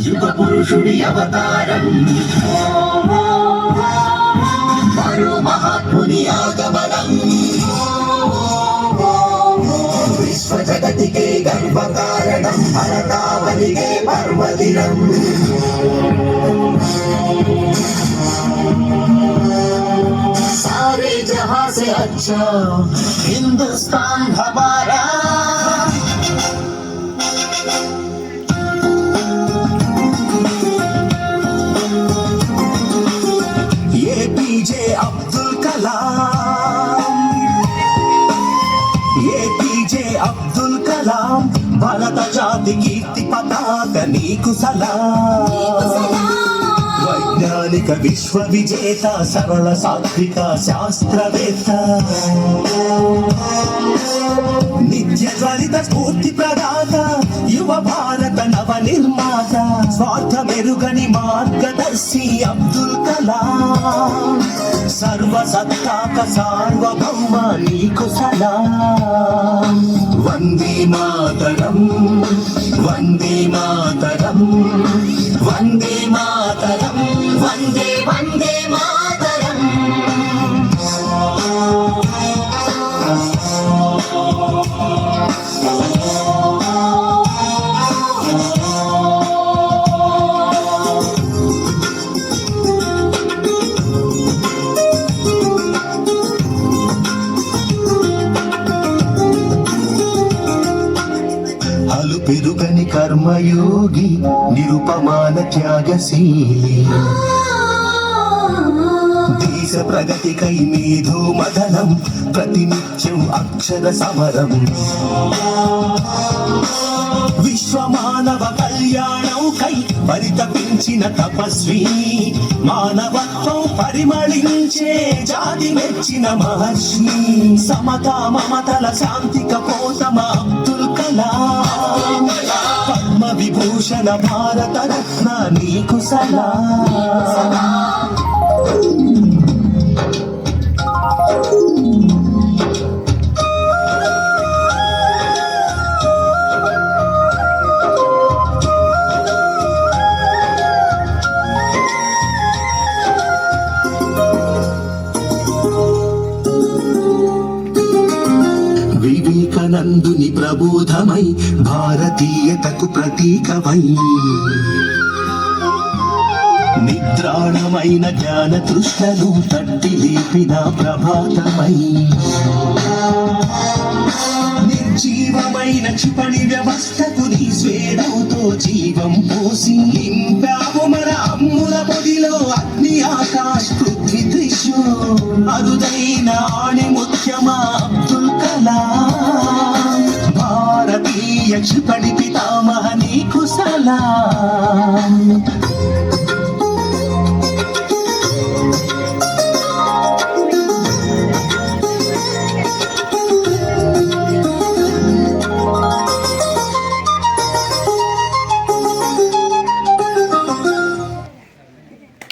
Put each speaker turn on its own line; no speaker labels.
యుగ పురుషుడి అవతారం, మరో మహాత్ముని ఆగమనం, విశ్వ జగతికే గర్వకారణం, భరతావనికే పర్వదినం. सारे जहां से अच्छा हिंदुस्तान हमारा. APJ अब्दुल कलाम, APJ अब्दुल कलाम, भारत जाति कीर्ति पताक नीकु सलाम. వైజ్ఞానిక విశ్వ విజేత, సరళ సాత్విక శాస్త్రవేత్త, నిత్య జ్వలిత స్ఫూర్తి ప్రదాత, యువ భారత నవ నిర్మాత, స్వార్థ మెరుగని మార్గదర్శి అబ్దుల్ కలాం. సర్వ సత్తాక సార్వభౌమ నీకు సలాం. వందే మాతరం, వందే మాతరం, వందే మాతరం, వందే వందే మాతరం. అలు పెరుగని కర్మయోగి, నిరుపమాన త్యాగశీలి, దేశ ప్రగతికై మేధో మదనం, ప్రతినిత్యం అక్షర సమరం. విశ్వమానవ కళ్యాణంకై పరితపించిన తపస్వి, మానవత్వం పరిమళించే జాతి మెచ్చిన మహర్షి, సమతా మమతల శాంతిక పోతమ అబ్దుల్ కలాం. పద్మ విభూషణ భారత రత్న నీకు సలాం. వివేకానందుని ప్రబోధమై, భారతీయతకు ప్రతీకమై, నిద్రాణమైన జ్ఞాన తృష్ణను తట్టి లేపిన ప్రభాతమై, నిర్జీవమైన క్షిపణి వ్యవస్థకు నీ స్వేదంతో జీవం పోసి, నింపావు మన అమ్ముల పొడిలో అగ్ని ఆకాశ్ పృథ్వీ త్రిశూల్. అరుదైన ఆణి ముత్యమ